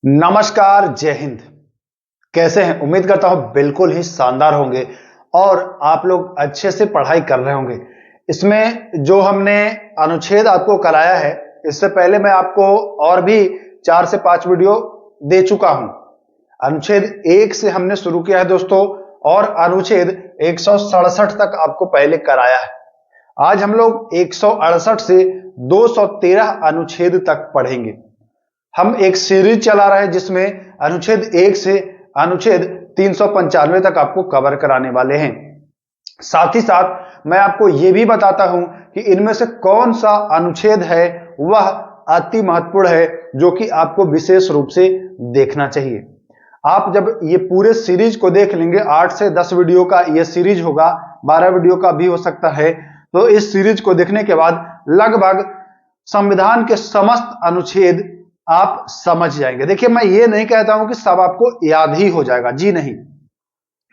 नमस्कार, जय हिंद। कैसे हैं? उम्मीद करता हूं बिल्कुल ही शानदार होंगे और आप लोग अच्छे से पढ़ाई कर रहे होंगे। इसमें जो हमने अनुच्छेद आपको कराया है, इससे पहले मैं आपको और भी 4 से 5 वीडियो दे चुका हूं। अनुच्छेद 1 से हमने शुरू किया है दोस्तों और अनुच्छेद 167 तक आपको पहले कराया है। आज हम लोग 168 से 213 अनुच्छेद तक पढ़ेंगे। हम एक सीरीज चला रहे हैं जिसमें अनुच्छेद 1 से अनुच्छेद 395 तक आपको कवर कराने वाले हैं। साथ ही साथ मैं आपको यह भी बताता हूं कि इनमें से कौन सा अनुच्छेद है वह अति महत्वपूर्ण है, जो कि आपको विशेष रूप से देखना चाहिए। आप जब ये पूरे सीरीज को देख लेंगे, 8 से 10 वीडियो का यह सीरीज होगा, 12 वीडियो का भी हो सकता है, तो इस सीरीज को देखने के बाद लगभग संविधान के समस्त अनुच्छेद आप समझ जाएंगे। देखिए, मैं ये नहीं कहता हूं कि सब आपको याद ही हो जाएगा, जी नहीं,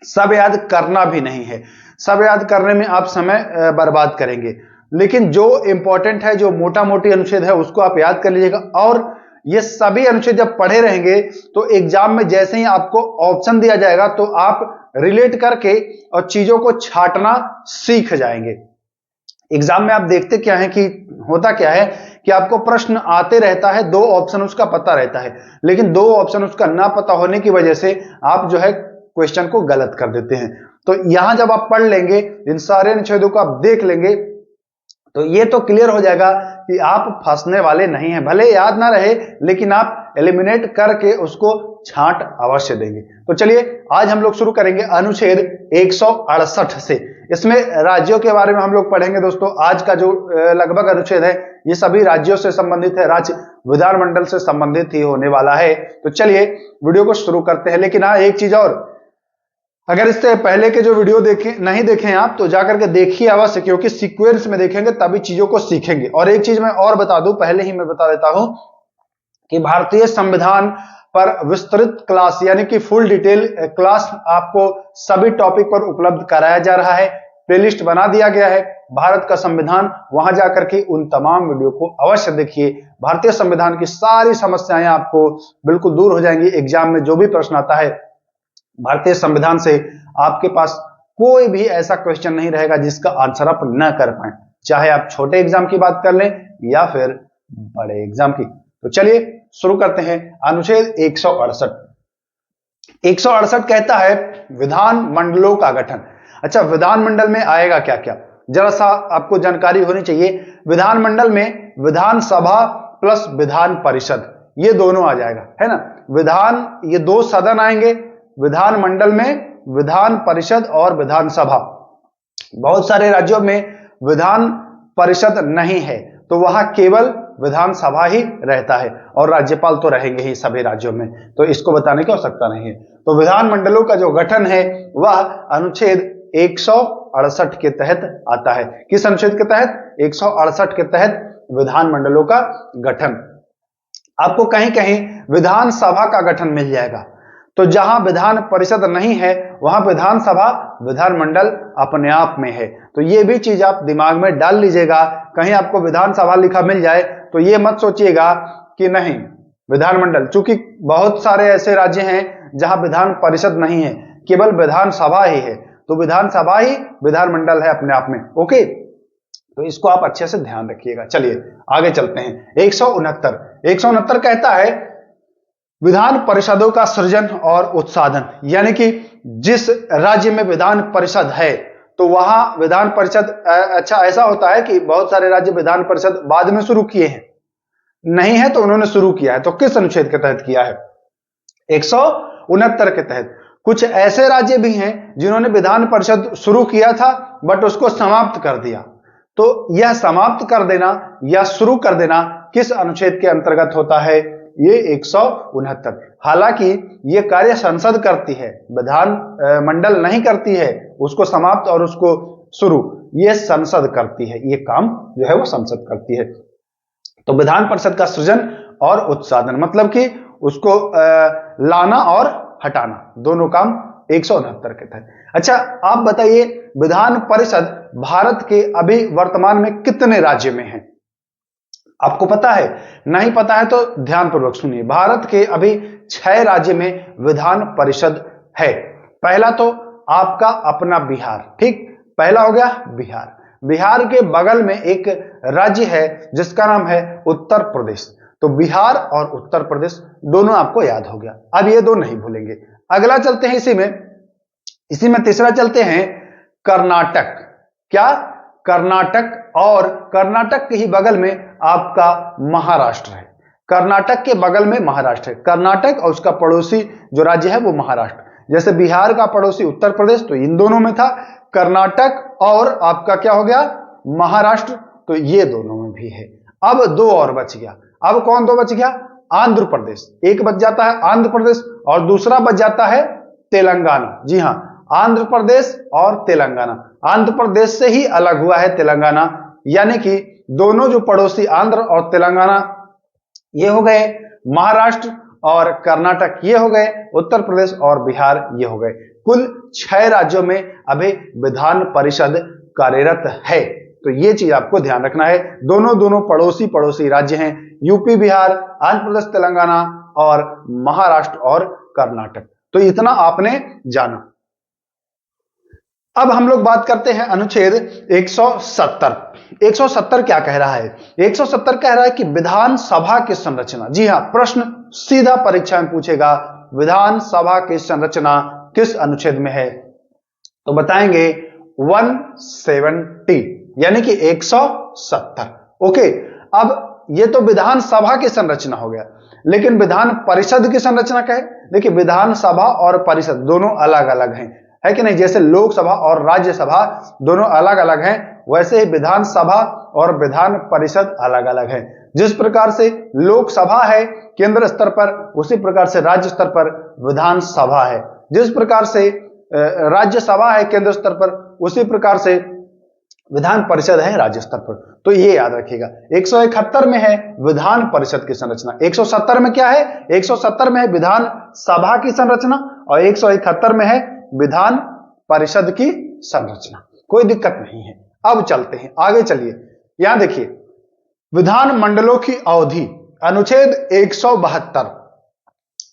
सब याद करना भी नहीं है। सब याद करने में आप समय बर्बाद करेंगे, लेकिन जो इंपॉर्टेंट है, जो मोटा मोटी अनुच्छेद है, उसको आप याद कर लीजिएगा। और ये सभी अनुच्छेद जब पढ़े रहेंगे तो एग्जाम में जैसे ही आपको ऑप्शन दिया जाएगा तो आप रिलेट करके और चीजों को छांटना सीख जाएंगे। एग्जाम में आप देखते क्या है कि होता क्या है कि आपको प्रश्न आते रहता है, 2 ऑप्शन उसका पता रहता है, लेकिन 2 ऑप्शन उसका ना पता होने की वजह से आप जो है क्वेश्चन को गलत कर देते हैं। तो यहां जब आप पढ़ लेंगे, इन सारे अनुच्छेदों को आप देख लेंगे, तो ये तो क्लियर हो जाएगा कि आप फंसने वाले नहीं हैं। भले याद ना रहे, लेकिन आप एलिमिनेट करके उसको छांट अवश्य देंगे। तो चलिए, आज हम लोग शुरू करेंगे अनुच्छेद 168 से। इसमें राज्यों के बारे में हम लोग पढ़ेंगे दोस्तों। आज का जो लगभग अनुच्छेद है, ये सभी राज्यों से संबंधित है, राज्य विधानमंडल से संबंधित ही होने वाला है। तो चलिए वीडियो को शुरू करते हैं। लेकिन हाँ, एक चीज और, अगर इससे पहले के जो वीडियो नहीं देखें आप, तो जाकर के देखिए अवश्य, क्योंकि सीक्वेंस में देखेंगे तभी चीजों को सीखेंगे। और एक चीज मैं और बता दूं, पहले ही मैं बता देता हूं कि भारतीय संविधान पर विस्तृत क्लास यानी कि फुल डिटेल क्लास आपको सभी टॉपिक पर उपलब्ध कराया जा रहा है। प्लेलिस्ट बना दिया गया है भारत का संविधान, वहां जाकर के उन तमाम वीडियो को अवश्य देखिए। भारतीय संविधान की सारी समस्याएं आपको बिल्कुल दूर हो जाएंगी। एग्जाम में जो भी प्रश्न आता है भारतीय संविधान से, आपके पास कोई भी ऐसा क्वेश्चन नहीं रहेगा जिसका आंसर आप न कर पाए, चाहे आप छोटे एग्जाम की बात कर लें या फिर बड़े एग्जाम की। तो चलिए शुरू करते हैं। अनुच्छेद 168। 168 कहता है विधान मंडलों का गठन। अच्छा, विधानमंडल में आएगा क्या क्या, जरा सा आपको जानकारी होनी चाहिए। विधानमंडल में विधानसभा प्लस विधान परिषद, ये दोनों आ जाएगा, है ना। विधान, ये 2 सदन आएंगे विधानमंडल में, विधान परिषद और विधानसभा। बहुत सारे राज्यों में विधान परिषद नहीं है, तो वहां केवल विधानसभा ही रहता है, और राज्यपाल तो रहेंगे ही सभी राज्यों में, तो इसको बताने की आवश्यकता नहीं है। तो विधानमंडलों का जो गठन है वह अनुच्छेद 168 के तहत आता है। किस अनुच्छेद के तहत? 168 के तहत विधानमंडलों का गठन। आपको कहीं कहीं विधानसभा का गठन मिल जाएगा, तो जहां विधान परिषद नहीं है वहां विधानसभा, विधानमंडल अपने आप में है। तो ये भी चीज आप दिमाग में डाल लीजिएगा। कहीं आपको विधानसभा लिखा मिल जाए तो ये मत सोचिएगा कि नहीं विधानमंडल, चूंकि बहुत सारे ऐसे राज्य हैं जहां विधान परिषद नहीं है, केवल विधानसभा ही है, तो विधानसभा ही विधानमंडल है अपने आप में। ओके, तो इसको आप अच्छे से ध्यान रखिएगा। चलिए आगे चलते हैं। 169 कहता है विधान परिषदों का सृजन और उत्साधन, यानी कि जिस राज्य में विधान परिषद है तो वहां विधान परिषद, अच्छा ऐसा होता है कि बहुत सारे राज्य विधान परिषद बाद में शुरू किए हैं, नहीं है तो उन्होंने शुरू किया है। तो किस अनुच्छेद के तहत किया है? 169 के तहत। कुछ ऐसे राज्य भी हैं जिन्होंने विधान परिषद शुरू किया था बट उसको समाप्त कर दिया। तो यह समाप्त कर देना या शुरू कर देना किस अनुच्छेद के अंतर्गत होता है? ये 169। हालांकि ये कार्य संसद करती है, विधान मंडल नहीं करती है, उसको समाप्त और उसको शुरू ये संसद करती है, ये काम जो है वो संसद करती है। तो विधान परिषद का सृजन और उत्साधन मतलब कि उसको लाना और हटाना, दोनों काम 169 के तहत। अच्छा, आप बताइए विधान परिषद भारत के अभी वर्तमान में कितने राज्य में है? आपको पता है? नहीं पता है तो ध्यानपूर्वक सुनिए। भारत के अभी 6 राज्य में विधान परिषद है। पहला तो आपका अपना बिहार, ठीक, पहला हो गया बिहार। बिहार के बगल में एक राज्य है जिसका नाम है उत्तर प्रदेश। तो बिहार और उत्तर प्रदेश दोनों आपको याद हो गया। अब ये दो नहीं भूलेंगे। अगला चलते हैं इसी में तीसरा चलते हैं कर्नाटक। क्या? कर्नाटक। और कर्नाटक के ही बगल में आपका महाराष्ट्र है। कर्नाटक के बगल में महाराष्ट्र है। कर्नाटक और उसका पड़ोसी जो राज्य है वो महाराष्ट्र। जैसे बिहार का पड़ोसी उत्तर प्रदेश, तो इन दोनों में था कर्नाटक और आपका क्या हो गया? महाराष्ट्र। तो ये दोनों में भी है। अब दो और बच गया। अब कौन दो बच गया? आंध्र प्रदेश। एक बच जाता है आंध्र प्रदेश और दूसरा बच जाता है तेलंगाना। जी हां, आंध्र प्रदेश और तेलंगाना। आंध्र प्रदेश से ही अलग हुआ है तेलंगाना, यानी कि दोनों जो पड़ोसी आंध्र और तेलंगाना ये हो गए महाराष्ट्र, और कर्नाटक ये हो गए उत्तर प्रदेश, और बिहार ये हो गए। कुल 6 राज्यों में अभी विधान परिषद कार्यरत है। तो ये चीज आपको ध्यान रखना है। दोनों पड़ोसी राज्य हैं, यूपी बिहार, आंध्र प्रदेश तेलंगाना और महाराष्ट्र और कर्नाटक। तो इतना आपने जाना। अब हम लोग बात करते हैं अनुच्छेद 170। 170 क्या कह रहा है? 170 कह रहा है कि विधानसभा की संरचना। जी हां, प्रश्न सीधा परीक्षा में पूछेगा, विधानसभा की संरचना किस अनुच्छेद में है? तो बताएंगे 170, यानी कि 170। ओके, अब ये तो विधानसभा की संरचना हो गया, लेकिन विधान परिषद की संरचना क्या है? देखिए, विधानसभा और परिषद दोनों अलग अलग हैं, है कि नहीं? जैसे लोकसभा और राज्यसभा दोनों अलग अलग हैं, वैसे ही विधानसभा और विधान परिषद अलग अलग है। जिस प्रकार से लोकसभा है केंद्र स्तर पर, उसी प्रकार से राज्य स्तर पर विधानसभा है। जिस प्रकार से राज्यसभा है केंद्र स्तर पर, उसी प्रकार से विधान परिषद है राज्य स्तर पर। तो ये याद रखिएगा। 171 में है विधान परिषद की संरचना। 170 में क्या है? 170 में है विधान सभा की संरचना और 171 में है विधान परिषद की संरचना। कोई दिक्कत नहीं है। अब चलते हैं आगे। चलिए, यहां देखिए, विधान मंडलों की अवधि, अनुच्छेद 172।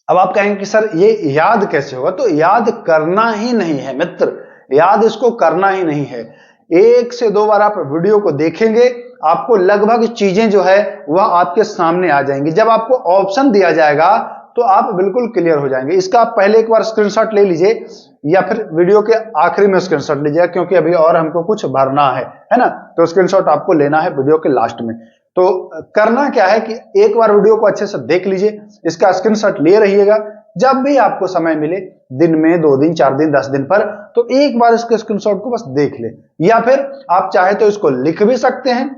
अब आप कहेंगे कि सर ये याद कैसे होगा? तो याद करना ही नहीं है मित्र, याद इसको करना ही नहीं है। 1 से 2 बार आप वीडियो को देखेंगे, आपको लगभग चीजें जो है वह आपके सामने आ जाएंगी। जब आपको ऑप्शन दिया जाएगा तो आप बिल्कुल क्लियर हो जाएंगे। इसका आप पहले एक बार स्क्रीनशॉट ले लीजिए या फिर वीडियो के आखिरी में स्क्रीनशॉट लीजिएगा, क्योंकि अभी और हमको कुछ भरना है ना? तो स्क्रीनशॉट आपको लेना है वीडियो के लास्ट में। तो करना क्या है कि एक बार वीडियो को अच्छे से देख लीजिए, इसका स्क्रीनशॉट ले रहिएगा। जब भी आपको समय मिले, दिन में 2 दिन 4 दिन 10 दिन पर, तो एक बार इसके स्क्रीनशॉट को बस देख ले, या फिर आप चाहे तो इसको लिख भी सकते हैं।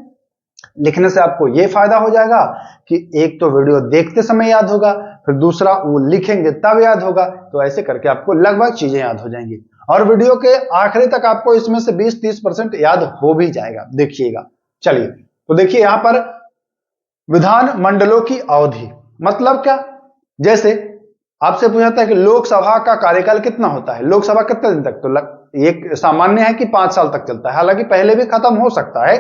लिखने से आपको यह फायदा हो जाएगा कि एक तो वीडियो देखते समय याद होगा, फिर दूसरा वो लिखेंगे तब याद होगा। तो ऐसे करके आपको लगभग चीजें याद हो जाएंगी और वीडियो के आखिरी तक आपको इसमें से 20-30% याद हो भी जाएगा। देखिएगा। चलिए, तो देखिए यहां पर विधान मंडलों की अवधि मतलब क्या? जैसे आपसे पूछा था कि लोकसभा का कार्यकाल कितना होता है, लोकसभा कितने दिन तक? तो एक सामान्य है कि 5 साल तक चलता है, हालांकि पहले भी खत्म हो सकता है,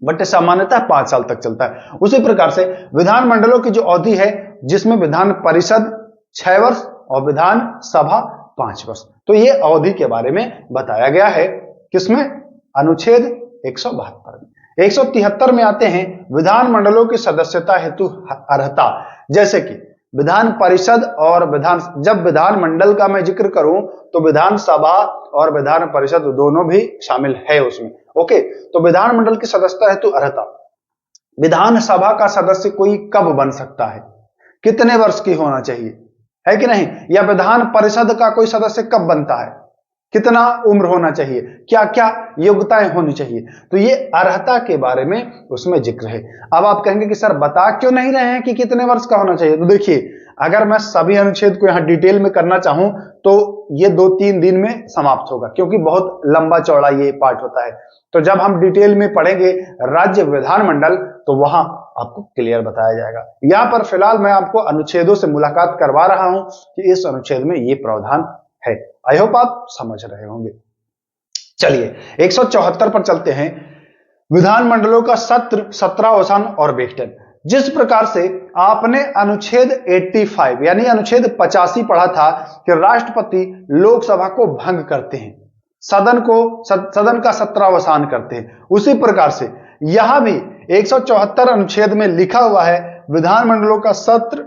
बट सामान्यतः 5 साल तक चलता है। उसी प्रकार से विधान मंडलों की जो अवधि है, जिसमें विधान परिषद 6 वर्ष और विधान सभा 5 वर्ष, तो ये अवधि के बारे में बताया गया है। किसमें? अनुच्छेद 172 में। 173 में आते हैं विधान मंडलों की सदस्यता हेतु अर्हता। जैसे कि विधान परिषद और जब विधान मंडल का मैं जिक्र करूं तो विधान सभा और विधान परिषद दोनों भी शामिल है उसमें। ओके, तो विधान मंडल की सदस्यता हेतु अर्हता, विधान सभा का सदस्य कोई कब बन सकता है, कितने वर्ष की होना चाहिए, है कि नहीं? या विधान परिषद का कोई सदस्य कब बनता है, कितना उम्र होना चाहिए, क्या क्या योग्यताएं होनी चाहिए, तो ये अर्हता के बारे में उसमें जिक्र है। अब आप कहेंगे कि सर बता क्यों नहीं रहे हैं कि कितने वर्ष का होना चाहिए? तो देखिए, अगर मैं सभी अनुच्छेद को यहां डिटेल में करना चाहूं तो ये 2-3 दिन में समाप्त होगा, क्योंकि बहुत लंबा चौड़ा ये पार्ट होता है। तो जब हम डिटेल में पढ़ेंगे राज्य विधानमंडल, तो वहां आपको क्लियर बताया जाएगा। यहां पर फिलहाल मैं आपको अनुच्छेदों से मुलाकात करवा रहा हूं कि इस अनुच्छेद में ये प्रावधान है। आई होप आप समझ रहे होंगे। चलिए 174 पर चलते हैं। विधानमंडलों का सत्र, सत्रावसान और विघटन। जिस प्रकार से आपने अनुच्छेद 85 यानी अनुच्छेद 85 पढ़ा था कि राष्ट्रपति लोकसभा को भंग करते हैं, सदन का सत्रावसान करते हैं, उसी प्रकार से यहां भी 174 अनुच्छेद में लिखा हुआ है विधानमंडलों का सत्र,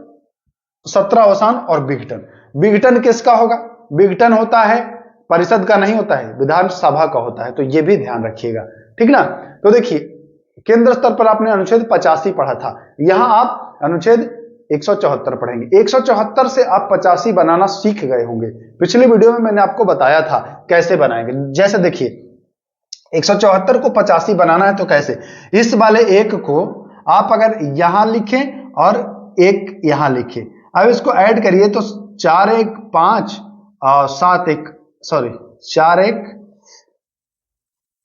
सत्रावसान और विघटन। विघटन किसका होगा? विघटन होता है परिषद का, नहीं होता है, विधानसभा का होता है, तो यह भी ध्यान रखिएगा, ठीक ना। तो देखिए केंद्र स्तर पर आपने अनुच्छेद 85 पढ़ा था, यहां आप अनुच्छेद 174 पढ़ेंगे। 174 से आप 85 बनाना सीख गए होंगे। पिछली वीडियो में मैंने आपको बताया था कैसे बनाएंगे। जैसे देखिए 174 को 85 बनाना है तो कैसे, इस वाले एक को आप अगर यहां लिखें और एक यहां लिखें, अब इसको ऐड करिए तो 4 1 5 और 7 1 सॉरी 4 1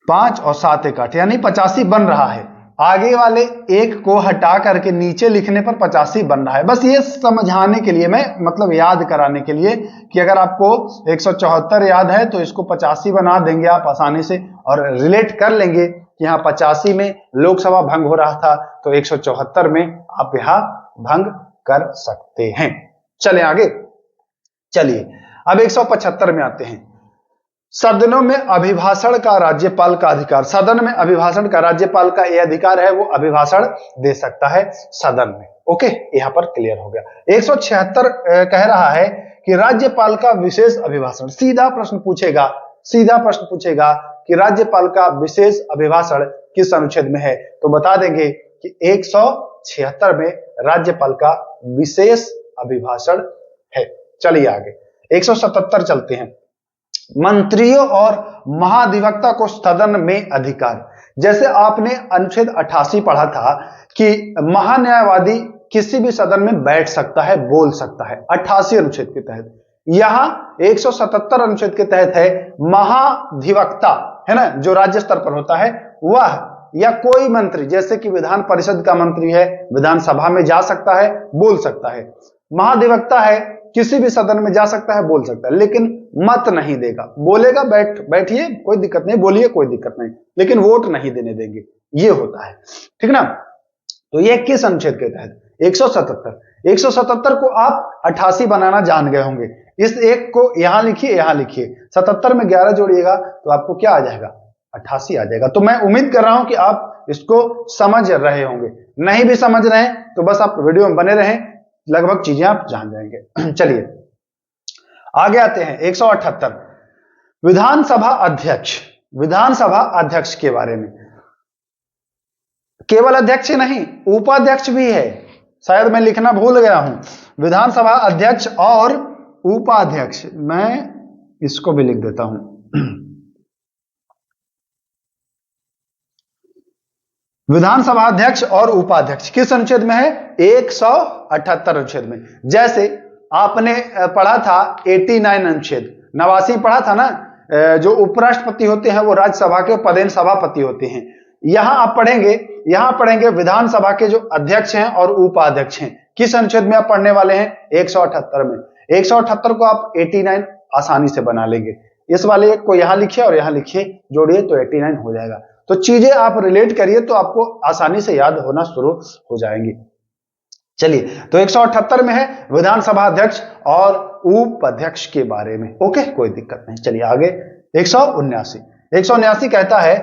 5 और 7 1 8 यानी 85 बन रहा है। आगे वाले एक को हटा करके नीचे लिखने पर 85 बन रहा है। बस ये समझाने के लिए, मैं मतलब याद कराने के लिए कि अगर आपको 174 याद है तो इसको 85 बना देंगे आप आसानी से, और रिलेट कर लेंगे कि यहाँ 85 में लोकसभा भंग हो रहा था तो 174 में आप यहां भंग कर सकते हैं। चले आगे, चलिए अब 175 में आते हैं। सदनों में अभिभाषण का राज्यपाल का अधिकार। सदन में अभिभाषण का राज्यपाल का यह अधिकार है, वो अभिभाषण दे सकता है सदन में। ओके, यहां पर क्लियर हो गया। 176 कह रहा है कि राज्यपाल का विशेष अभिभाषण। सीधा प्रश्न पूछेगा कि राज्यपाल का विशेष अभिभाषण किस अनुच्छेद में है, तो बता देंगे कि 176 में राज्यपाल का विशेष अभिभाषण है। चलिए आगे 177 चलते हैं। मंत्रियों और महाधिवक्ता को सदन में अधिकार। जैसे आपने अनुच्छेद 88 पढ़ा था कि महान्यायवादी किसी भी सदन में बैठ सकता है, बोल सकता है, 88 अनुच्छेद के तहत। यहां 177 अनुच्छेद के तहत है महाधिवक्ता, है ना, जो राज्य स्तर पर होता है वह, या कोई मंत्री, जैसे कि विधान परिषद का मंत्री है, विधानसभा में जा सकता है, बोल सकता है। महाधिवक्ता है, किसी भी सदन में जा सकता है, बोल सकता है, लेकिन मत नहीं देगा। बोलेगा बैठिए कोई दिक्कत नहीं, बोलिए कोई दिक्कत नहीं, लेकिन वोट नहीं देने देंगे, ये होता है, ठीक ना। तो ये किस अनुच्छेद के तहत? 177। 177 को आप 88 बनाना जान गए होंगे। इस एक को यहां लिखिए 77 में 11 जोड़िएगा तो आपको क्या आ जाएगा? 88 आ जाएगा। तो मैं उम्मीद कर रहा हूं कि आप इसको समझ रहे होंगे। नहीं भी समझ रहे हैं तो बस आप वीडियो में बने रहें, लगभग चीजें आप जान जाएंगे। चलिए आगे आते हैं 178। विधानसभा अध्यक्ष के बारे में। केवल अध्यक्ष नहीं, उपाध्यक्ष भी है, शायद मैं लिखना भूल गया हूं। विधानसभा अध्यक्ष और उपाध्यक्ष, मैं इसको भी लिख देता हूं। विधानसभा अध्यक्ष और उपाध्यक्ष किस अनुच्छेद में है? 178 अनुच्छेद में। जैसे आपने पढ़ा था 89 अनुच्छेद, 89 पढ़ा था ना, जो उपराष्ट्रपति होते हैं वो राज्यसभा के पदेन सभापति होते हैं। यहां आप पढ़ेंगे विधानसभा के जो अध्यक्ष हैं और उपाध्यक्ष हैं, किस अनुच्छेद में आप पढ़ने वाले हैं? 178 में। 178 को आप 89 आसानी से बना लेंगे। इस वाले एक को यहां लिखिए और यहां लिखिए, जोड़िए तो 89 हो जाएगा। तो चीजें आप रिलेट करिए तो आपको आसानी से याद होना शुरू हो जाएंगी। चलिए, तो 178 में है विधानसभा अध्यक्ष और उपाध्यक्ष के बारे में। ओके, कोई दिक्कत नहीं। चलिए आगे 179 कहता है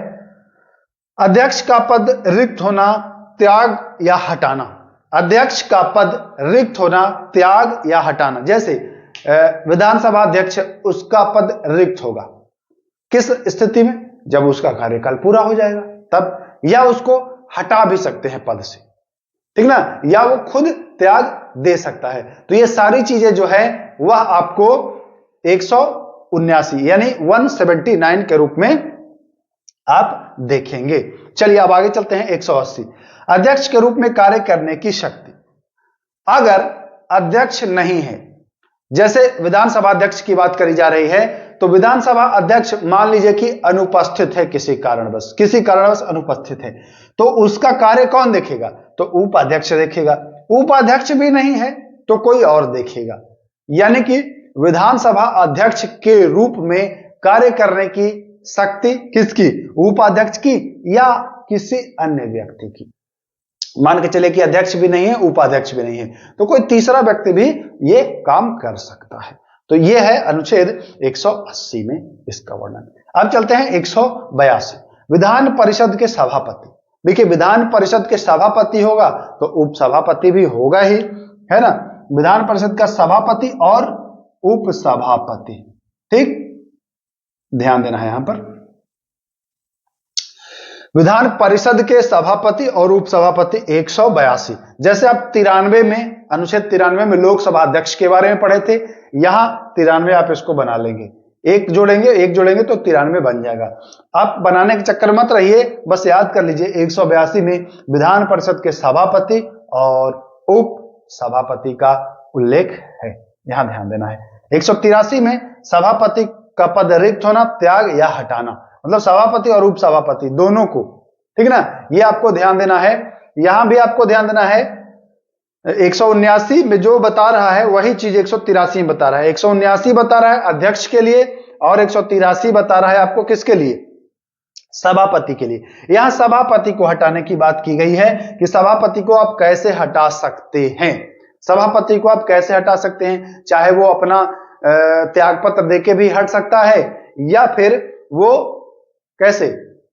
अध्यक्ष का पद रिक्त होना, त्याग या हटाना। अध्यक्ष का पद रिक्त होना, त्याग या हटाना। जैसे विधानसभा अध्यक्ष, उसका पद रिक्त होगा किस स्थिति में? जब उसका कार्यकाल पूरा हो जाएगा तब, या उसको हटा भी सकते हैं पद से, ठीक ना, या वो खुद त्याग दे सकता है। तो ये सारी चीजें जो है वह आपको 179 यानी 179 के रूप में आप देखेंगे। चलिए अब आगे चलते हैं 180। अध्यक्ष के रूप में कार्य करने की शक्ति। अगर अध्यक्ष नहीं है, जैसे विधानसभा अध्यक्ष की बात करी जा रही है, तो विधानसभा अध्यक्ष मान लीजिए कि अनुपस्थित है, किसी कारणवश अनुपस्थित है, तो उसका कार्य कौन देखेगा? तो उपाध्यक्ष देखेगा। उपाध्यक्ष भी नहीं है तो कोई और देखेगा। यानी कि विधानसभा अध्यक्ष के रूप में कार्य करने की शक्ति किसकी? उपाध्यक्ष की, या किसी अन्य व्यक्ति की। मान के चले कि अध्यक्ष भी नहीं है, उपाध्यक्ष भी नहीं है, तो कोई तीसरा व्यक्ति भी ये काम कर सकता है। तो ये है अनुच्छेद 180 में इसका वर्णन। अब चलते हैं 182, विधान परिषद के सभापति। देखिए, विधान परिषद के सभापति होगा तो उपसभापति भी होगा ही, है ना। विधान परिषद का सभापति और उपसभापति, ठीक, ध्यान देना है यहां पर। विधान परिषद के सभापति और उपसभापति 182। जैसे आप 93 में, अनुच्छेद 93 में लोकसभा अध्यक्ष के बारे में पढ़े थे, यहां 93 आप इसको बना लेंगे, एक जोड़ेंगे तो 93 बन जाएगा। आप बनाने के चक्कर मत रहिए, बस याद कर लीजिए 182 में विधान परिषद के सभापति और उप सभापति का उल्लेख है, यहां ध्यान देना है। 183 में सभापति का पद रिक्त होना, त्याग या हटाना, मतलब सभापति और उप सभापति दोनों को, ठीक ना, ये आपको ध्यान देना है। यहां भी आपको ध्यान देना है, 179 में जो बता रहा है वही चीज 183 में बता रहा है। 179 बता रहा है अध्यक्ष के लिए और 183 बता रहा है आपको किसके लिए, सभापति के लिए। यहां सभापति को हटाने की बात की गई है कि सभापति को आप कैसे हटा सकते हैं। सभापति को आप कैसे हटा सकते हैं, चाहे वो अपना त्याग पत्र देके भी हट सकता है, या फिर वो कैसे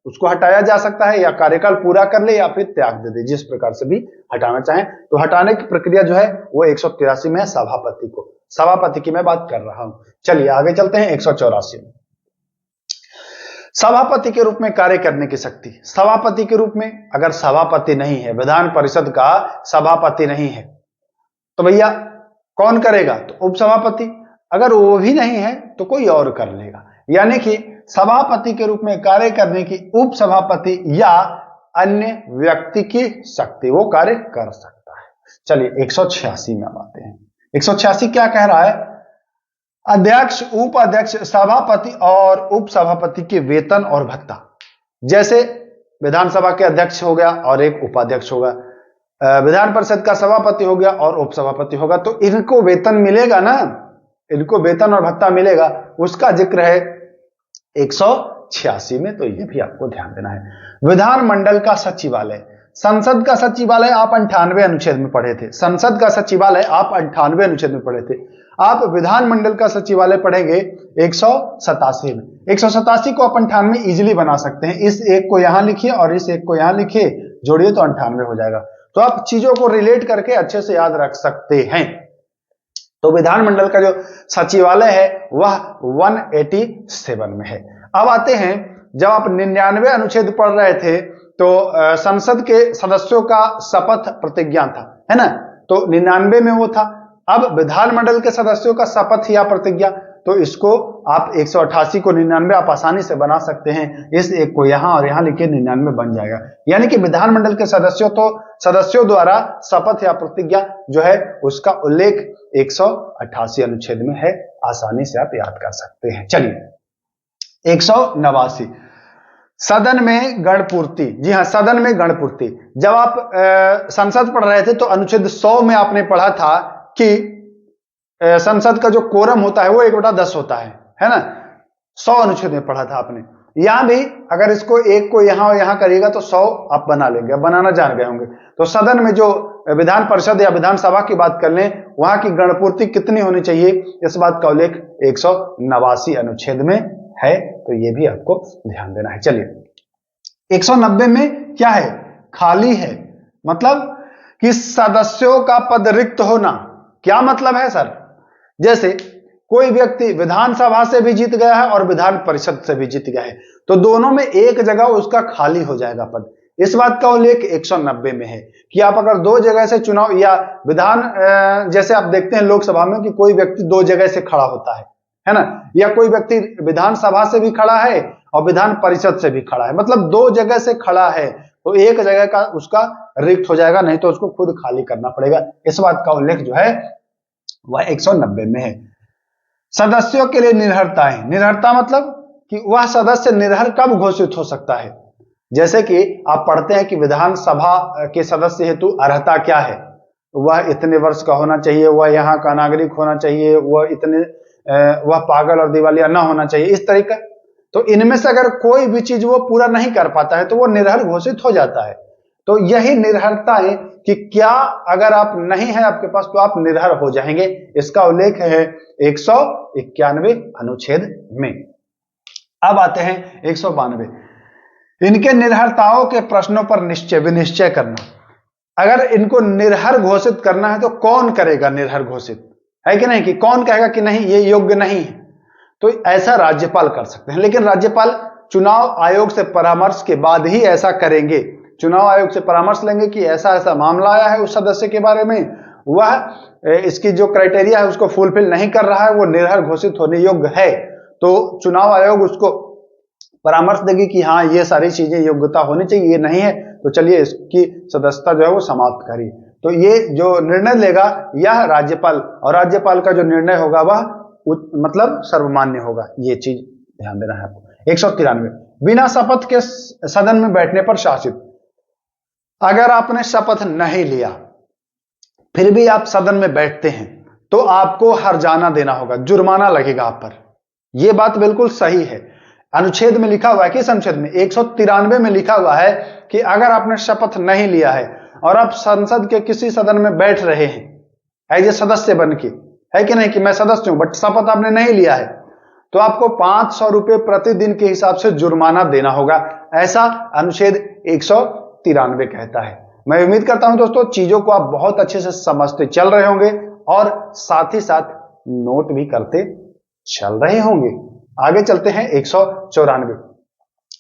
उसको हटाया जा सकता है, या कार्यकाल पूरा कर ले या फिर त्याग दे दे, जिस प्रकार से भी हटाना चाहें। तो हटाने की प्रक्रिया जो है वो 183 में है, सभापति की मैं बात कर रहा हूं। चलिए आगे चलते हैं 184 में। सभापति के रूप में कार्य करने की शक्ति। सभापति के रूप में अगर सभापति नहीं है, विधान परिषद का सभापति नहीं है, तो भैया कौन करेगा, तो उपसभापति। अगर वो भी नहीं है तो कोई और कर लेगा, यानी कि सभापति के रूप में कार्य करने की उपसभापति या अन्य व्यक्ति की शक्ति, वो कार्य कर सकता है। चलिए 186 में आते हैं। 186 क्या कह रहा है, अध्यक्ष, उपाध्यक्ष, सभापति और उपसभापति के वेतन और भत्ता। जैसे विधानसभा के अध्यक्ष हो गया और एक उपाध्यक्ष होगा, विधान परिषद का सभापति हो गया और उपसभापति होगा, तो इनको वेतन मिलेगा ना, इनको वेतन और भत्ता मिलेगा, उसका जिक्र है 186 में। तो ये भी आपको ध्यान देना है। विधानमंडल का सचिवालय, संसद का सचिवालय आप 98 अनुच्छेद में पढ़े थे, संसद का सचिवालय आप 98 अनुच्छेद में पढ़े थे। आप विधानमंडल का सचिवालय पढ़ेंगे 187 में। 187 को आप 98 इजिली बना सकते हैं, इस एक को यहां लिखिए और इस एक को यहां लिखिए, जोड़िए तो 98 हो जाएगा। तो आप चीजों को रिलेट करके अच्छे से याद रख सकते हैं। तो विधानमंडल का जो सचिवालय है वह 187 में है। अब आते हैं, जब आप 99 अनुच्छेद पढ़ रहे थे तो संसद के सदस्यों का शपथ प्रतिज्ञा था, है ना, तो 99 में वो था। अब विधानमंडल के सदस्यों का शपथ या प्रतिज्ञा, तो इसको आप 188 को 99 आप आसानी से बना सकते हैं, इस एक को यहां और यहां लिखे 99 बन जाएगा। यानी कि विधानमंडल के सदस्यों द्वारा शपथ या प्रतिज्ञा जो है उसका उल्लेख 188 अनुच्छेद में है, आसानी से आप याद कर सकते हैं। चलिए 189, सदन में गणपूर्ति। जी हां, सदन में गणपूर्ति। जब आप संसद पढ़ रहे थे तो अनुच्छेद 100 में आपने पढ़ा था कि संसद का जो कोरम होता है वो 1/10 होता है ना, 100 अनुच्छेद में पढ़ा था आपने। यहां भी अगर इसको एक को यहां और यहां करिएगा तो 100 आप बना लेंगे, बनाना जान गए होंगे। तो सदन में जो विधान परिषद या विधानसभा की बात कर लें, वहां की गणपूर्ति कितनी होनी चाहिए, इस बात का उल्लेख 189 अनुच्छेद में है, तो ये भी आपको ध्यान देना है। चलिए 190 में क्या है, खाली है, मतलब कि सदस्यों का पद रिक्त होना। क्या मतलब है सर, जैसे कोई व्यक्ति विधानसभा से भी जीत गया है और विधान परिषद से भी जीत गया है, तो दोनों में एक जगह उसका खाली हो जाएगा पद। इस बात का उल्लेख 190 में है कि आप अगर दो जगह से चुनाव या विधान, जैसे आप देखते हैं लोकसभा में कि कोई व्यक्ति दो जगह से खड़ा होता है ना, या कोई व्यक्ति विधानसभा से भी खड़ा है और विधान परिषद से भी खड़ा है, मतलब दो जगह से खड़ा है, तो एक जगह का उसका रिक्त हो जाएगा, नहीं तो उसको खुद खाली करना पड़ेगा। इस बात का उल्लेख जो है वह 190 में है। सदस्यों के लिए निर्हरताएं। निर्हरता मतलब कि वह सदस्य निर्हर कब घोषित हो सकता है। जैसे कि आप पढ़ते हैं कि विधानसभा के सदस्य हेतु अर्हता क्या है, वह इतने वर्ष का होना चाहिए, वह यहाँ का नागरिक होना चाहिए, वह पागल और दिवालिया न होना चाहिए, इस तरीके तो इनमें से अगर कोई भी चीज वो पूरा नहीं कर पाता है तो वो निर्हर घोषित हो जाता है। तो यही निर्हरता है कि क्या अगर आप नहीं है आपके पास तो आप निर्हर हो जाएंगे। इसका उल्लेख है 191 अनुच्छेद में। अब आते हैं 192, इनके निर्हरताओं के प्रश्नों पर विनिश्चय करना। अगर इनको निर्हर घोषित करना है तो कौन करेगा निर्हर घोषित, है कि नहीं, कि कौन कहेगा कि नहीं ये योग्य नहीं है, तो ऐसा राज्यपाल कर सकते हैं। लेकिन राज्यपाल चुनाव आयोग से परामर्श के बाद ही ऐसा करेंगे। चुनाव आयोग से परामर्श लेंगे कि ऐसा ऐसा मामला आया है उस सदस्य के बारे में, वह इसकी जो क्राइटेरिया है उसको फुलफिल नहीं कर रहा है, वो निर्हर घोषित होने योग्य है, तो चुनाव आयोग उसको परामर्श देगी कि हाँ ये सारी चीजें योग्यता होनी चाहिए, ये नहीं है तो चलिए इसकी सदस्यता जो है वो समाप्त करिए। तो ये जो निर्णय लेगा यह राज्यपाल, और राज्यपाल का जो निर्णय होगा वह मतलब सर्वमान्य होगा। ये चीज ध्यान देना है आपको। 193, बिना शपथ के सदन में बैठने पर शासित। अगर आपने शपथ नहीं लिया फिर भी आप सदन में बैठते हैं तो आपको हर्जाना देना होगा, जुर्माना लगेगा आप पर। यह बात बिल्कुल सही है। अनुच्छेद में लिखा हुआ है, किस अनुच्छेद में, 193 में लिखा हुआ है कि अगर आपने शपथ नहीं लिया है और आप संसद के किसी सदन में बैठ रहे हैं एज ए सदस्य बन के, है कि नहीं, कि मैं सदस्य हूं बट शपथ आपने नहीं लिया है, तो आपको 500 रुपए प्रतिदिन के हिसाब से जुर्माना देना होगा। ऐसा अनुच्छेद 193 कहता है। मैं उम्मीद करता हूं दोस्तों चीजों को आप बहुत अच्छे से समझते चल रहे होंगे और साथ ही साथ नोट भी करते चल रहे होंगे। आगे चलते हैं 194,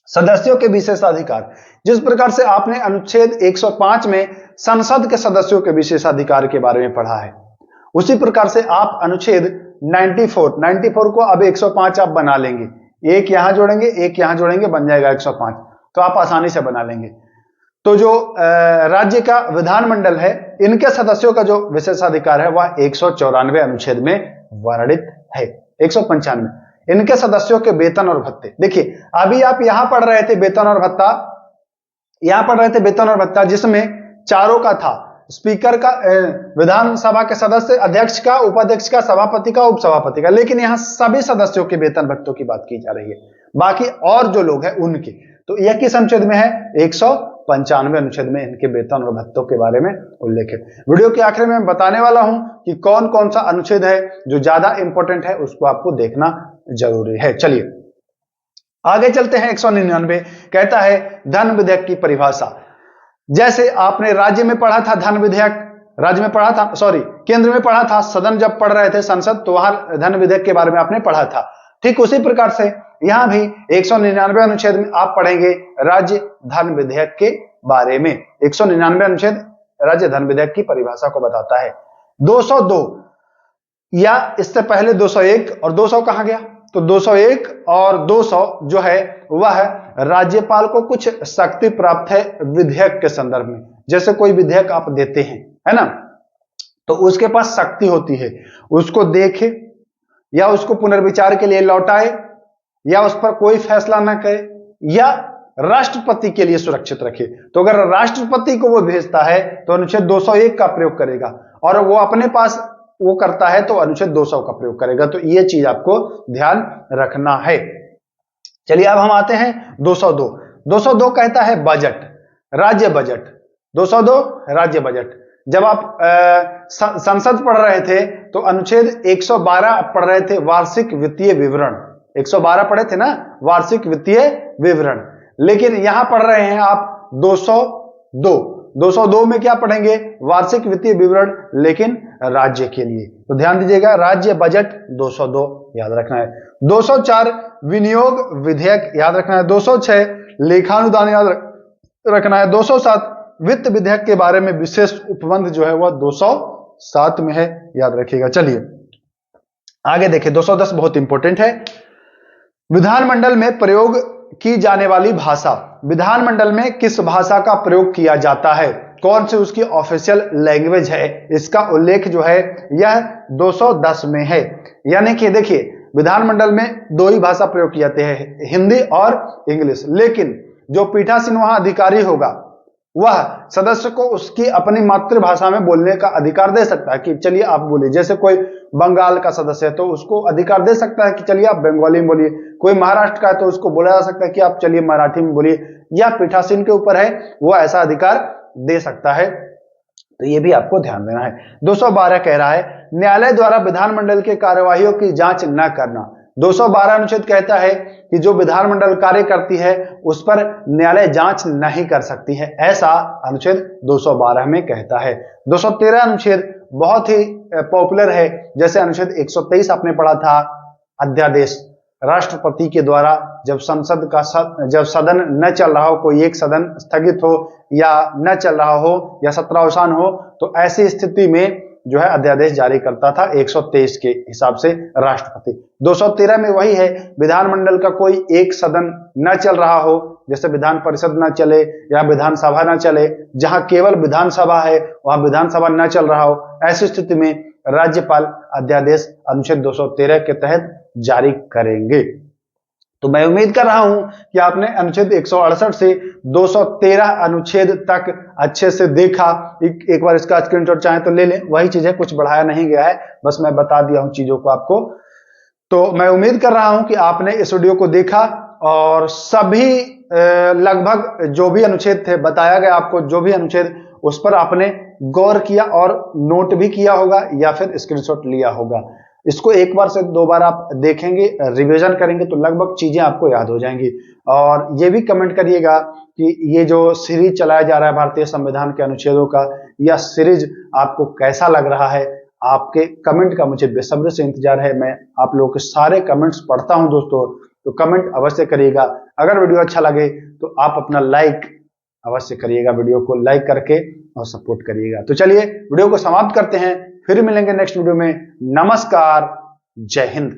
सदस्यों के विशेषाधिकार। जिस प्रकार से आपने अनुच्छेद 105 में संसद के सदस्यों के विशेषाधिकार के बारे में पढ़ा है, उसी प्रकार से आप अनुच्छेद 94 को अब 105 आप बना लेंगे। एक यहां जोड़ेंगे एक यहां जोड़ेंगे बन जाएगा 105, तो आप आसानी से बना लेंगे। तो जो राज्य का विधानमंडल है इनके सदस्यों का जो विशेषाधिकार है वह 194 अनुच्छेद में वर्णित है। 195, इनके सदस्यों के वेतन और भत्ते। देखिए अभी आप यहां पढ़ रहे थे वेतन और भत्ता, यहां पढ़ रहे थे वेतन और भत्ता जिसमें चारों का था, स्पीकर का, विधानसभा के सदस्य, अध्यक्ष का, उपाध्यक्ष का, सभापति का, उपसभापति का, लेकिन यहां सभी सदस्यों के वेतन भत्तों की बात की जा रही है, बाकी और जो लोग हैं उनके। तो यह किस अनुच्छेद में है, 195 अनुच्छेद में इनके वेतन और भत्तों के बारे में उल्लेख है। वीडियो के आखिर में मैं बताने वाला हूं कि कौन कौन सा अनुच्छेद है जो ज्यादा इंपॉर्टेंट है, उसको आपको देखना जरूरी है। चलिए आगे चलते हैं। 199 कहता है धन विधेयक की परिभाषा। जैसे आपने राज्य में पढ़ा था धन विधेयक, राज्य में पढ़ा था, सॉरी केंद्र में पढ़ा था, सदन जब पढ़ रहे थे संसद तो वहां धन विधेयक के बारे में आपने पढ़ा था। ठीक उसी प्रकार से यहां भी 199 अनुच्छेद में आप पढ़ेंगे राज्य धन विधेयक के बारे में। 199 अनुच्छेद राज्य धन विधेयक की परिभाषा को बताता है। 202 या इससे पहले 201 और 200 कहां गया, तो 201 और 200 जो है वह राज्यपाल को कुछ शक्ति प्राप्त है विधेयक के संदर्भ में। जैसे कोई विधेयक आप देते हैं, है ना, तो उसके पास शक्ति होती है, उसको देखे या उसको पुनर्विचार के लिए लौटाए या उस पर कोई फैसला न करे या राष्ट्रपति के लिए सुरक्षित रखे। तो अगर राष्ट्रपति को वो भेजता है तो अनुच्छेद 201 का प्रयोग करेगा, और वो अपने पास वो करता है तो अनुच्छेद 200 का प्रयोग करेगा। तो ये चीज आपको ध्यान रखना है। चलिए अब हम आते हैं 202। 202 कहता है बजट, राज्य बजट। 202 राज्य बजट। जब आप संसद पढ़ रहे थे तो अनुच्छेद 112 पढ़ रहे थे वार्षिक वित्तीय विवरण, 112 पढ़े थे ना वार्षिक वित्तीय विवरण, लेकिन यहां पढ़ रहे हैं आप 202। 202 में क्या पढ़ेंगे, वार्षिक वित्तीय विवरण, लेकिन राज्य के लिए। तो ध्यान दीजिएगा राज्य बजट 202 याद रखना है। 204 विनियोग विधेयक याद रखना है। 206 लेखानुदान याद रखना है। 207 वित्त विधेयक के बारे में विशेष उपबंध जो है वह 207 में है, याद रखिएगा। चलिए आगे देखिए 210 बहुत इंपॉर्टेंट है। विधानमंडल में प्रयोग की जाने वाली भाषा। विधानमंडल में किस भाषा का प्रयोग किया जाता है, कौन सी उसकी ऑफिशियल लैंग्वेज है, इसका उल्लेख जो है यह 210 में है। यानी कि देखिए विधानमंडल में दो ही भाषा प्रयोग की जाती है, हिंदी और इंग्लिश, लेकिन जो पीठासीन वहां अधिकारी होगा वह सदस्य को उसकी अपनी मातृभाषा में बोलने का अधिकार दे सकता है कि चलिए आप बोलिए। जैसे कोई बंगाल का सदस्य है तो उसको अधिकार दे सकता है कि चलिए आप बंगाली में बोलिए। कोई महाराष्ट्र का है तो उसको बोला जा सकता है कि आप चलिए मराठी में बोलिए। या पीठासीन के ऊपर है, वो ऐसा अधिकार दे सकता है। तो ये भी आपको ध्यान देना है। 212 कह रहा है न्यायालय द्वारा विधानमंडल के कार्यवाहियों की जांच न करना। 212 अनुच्छेद कहता है कि जो विधानमंडल कार्य करती है उस पर न्यायालय जांच नहीं कर सकती है, ऐसा अनुच्छेद 212 में कहता है। 213 अनुच्छेद बहुत ही पॉपुलर है। जैसे अनुच्छेद 123 आपने पढ़ा था, अध्यादेश राष्ट्रपति के द्वारा जब जब सदन न चल रहा हो, कोई एक सदन स्थगित हो या न चल रहा हो या सत्रावसान हो, तो ऐसी स्थिति में जो है अध्यादेश जारी करता था 123 के हिसाब से राष्ट्रपति। 213 में वही है, विधानमंडल का कोई एक सदन न चल रहा हो, जैसे विधान परिषद न चले या विधानसभा न चले, जहां केवल विधानसभा है वहां विधानसभा न चल रहा हो, ऐसी स्थिति में राज्यपाल अध्यादेश अनुच्छेद 213 के तहत जारी करेंगे। तो मैं उम्मीद कर रहा हूं कि आपने अनुच्छेद 168 से 213 अनुच्छेद तक अच्छे से देखा। एक बार इसका स्क्रीनशॉट चाहे तो ले लें, वही चीज है, कुछ बढ़ाया नहीं गया है, बस मैं बता दिया हूं चीजों को आपको। तो मैं उम्मीद कर रहा हूं कि आपने इस वीडियो को देखा और सभी लगभग जो भी अनुच्छेद थे बताया गया आपको, जो भी अनुच्छेद उस पर आपने गौर किया और नोट भी किया होगा या फिर स्क्रीनशॉट लिया होगा। इसको एक बार से दो बार आप देखेंगे, रिवीजन करेंगे तो लगभग चीजें आपको याद हो जाएंगी। और ये भी कमेंट करिएगा कि ये जो सीरीज चलाया जा रहा है भारतीय संविधान के अनुच्छेदों का, यह सीरीज आपको कैसा लग रहा है। आपके कमेंट का मुझे बेसब्री से इंतजार है। मैं आप लोगों के सारे कमेंट्स पढ़ता हूं दोस्तों, तो कमेंट अवश्य करिएगा। अगर वीडियो अच्छा लगे तो आप अपना लाइक अवश्य करिएगा, वीडियो को लाइक करके और सपोर्ट करिएगा। तो चलिए वीडियो को समाप्त करते हैं, फिर मिलेंगे नेक्स्ट वीडियो में। नमस्कार, जय हिंद।